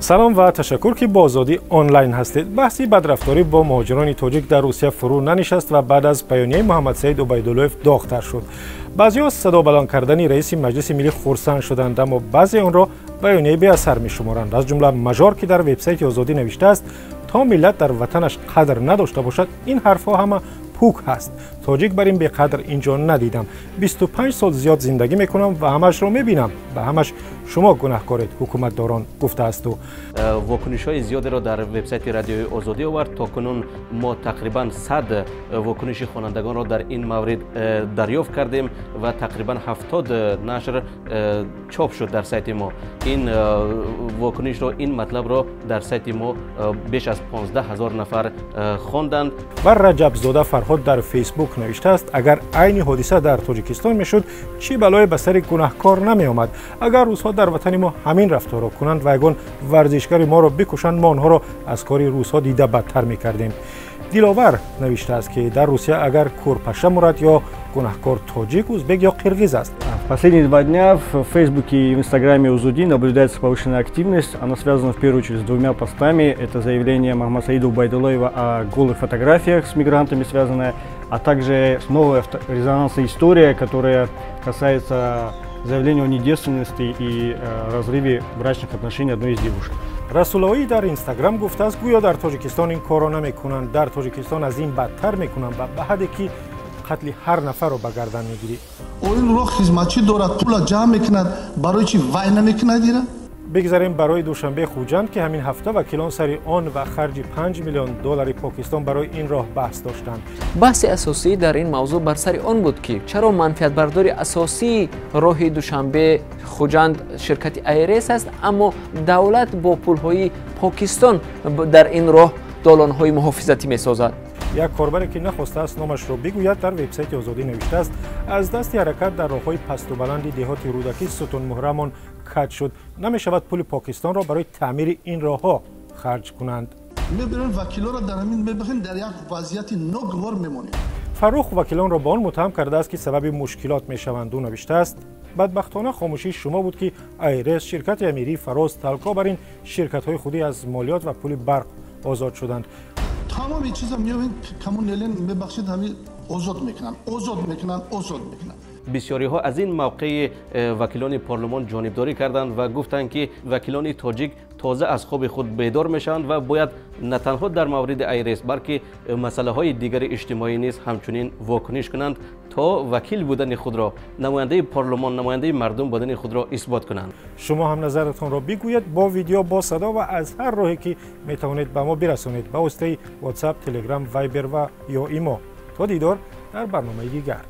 سلام و تشکر که با озодӣ онлайн هستید. بحثی بادرفتاری با مهاجران تاجیک در روسیه فرو ننشست و بعد از بیانیه محمدساید اوبایدوللوев доғтар شد. بعضی‌ها سدو баланд کردنی раиси Маҷлиси Миллии хурсанд шудаанд، аммо баъзе онро баёнияи беасар мешуморанд. از جمله مژور که در وبسایت озодӣ نوشته است تا ملت در وطنش قدر نداشته باشد این حرفها همه پوک هست. تاجیک بر این به قدر اینجا ندیدم. 25 سال زیاد زندگی میکنم و همش رو میبینم. به همش شما گناهکارید، حکومت داران گفته است. واکنش های زیادی را در وبسایت رادیوی озодӣ آورد. تا کنون ما تقریبا 100 واکنش خوانندگان را در این مورد دریافت کردیم و تقریبا 70 نشر چاپ شد در سایت ما. این واکنش را، این مطلب را در سایت ما بیش از 15,000 نفر خواندند. و رجب زاده فرهاد در فیسبوک نوشته است اگر عین حادثه در تاجیکستان میشد چی بلای به سر گناهکار نمی آمد. اگر روس‌ها در وطن ما همین رفتار را کنند و یگان ورزشکار ما را بکشند ما آنها را از کار روس‌ها دیده بدتر میکردیم. دلاور نوشته است که در روسیه اگر کورپاشه مراد یا گناهکار تاجик, узбек یا قرغیز است. Последние 2 дня в Фейсбуке и в Инстаграме озодӣ наблюдается повышенная активность. Она связана в первую очередь с 2 постами. Это заявление Маҳмадсаида Убайдуллоева о голых фотографиях с мигрантами связанное, а также новая резонансная история, которая касается заявления о недевственности и разрыве брачных отношений одной из девушек. расуловӣ дар инстаграм гуфтааст гӯё дар тоҷикистон ин коро намекунанд, дар тоҷикистон аз ин бадтар мекунанд ва ба ҳадде ки қатли ҳар нафарро ба гардан мегирӣ. оинро хизматчӣ дорад, пула ҷамъ мекунад, барои чӣ вай намекунад ира? бигзарем барои душанбе хуҷанд ки ҳамин ҳафта вакилон сари он ва харҷи $5 миллион покистон барои ин роҳ баҳс доштанд. баҳси асосӣ дар ин мавзӯъ бар сари он буд ки чаро манфиатбардори асосии роҳи душанбе хуҷанд ширкати айрес аст, аммо давлат бо пулҳои покистон дар ин роҳ долонҳои муҳофизатӣ месозад. як корбаре ки нахостааст номашро бигӯяд дар вебсайти озодӣ навиштааст аз дасти ҳаракат дар роҳҳои пасту баланди деҳоти рӯдакӣ сутунмуҳрамон кат шуд. намешавад пули покистонро барои таъмири ин роҳҳо харҷ кунанд. мебирем вакилоро дар ҳамин мебахем, дар як вазъияти ногвор мемонем. фаррух вакилонро ба он муттаҳам кардааст ки сабаби мушкилот мешаванд. ӯ навиштааст бадбахтона хомӯшии шумо буд ки айрес, ширкати амирии фароз, талко бар ин ширкатҳои худӣ аз молиёт ва пули барқ озод шуданд. тамоми чиза меёвен камон нелен мебахшед ҳамин озод мекунанд, озод мекунанд, озод мекунанд. بسیاری‌ها از این موقع وکیلان پارلمان جانبداری کردند و گفتند که وکیلان تاجیک تازه از خواب خود بیدار میشوند و باید نه تنها در مورد ایرس بلکه مسئله های دیگر اجتماعی نیز همچنین واکنش کنند تا وکیل بودن خود را، نماینده پارلمان، نماینده مردم بودن خود را اثبات کنند. شما هم نظرتان را بگویید با ویدیو، با صدا و از هر راهی که میتوانید به ما برسانید، با واسطه واتساپ، تلگرام، وایبر و یا ایمو. تا دیدار در برنامه دیگر.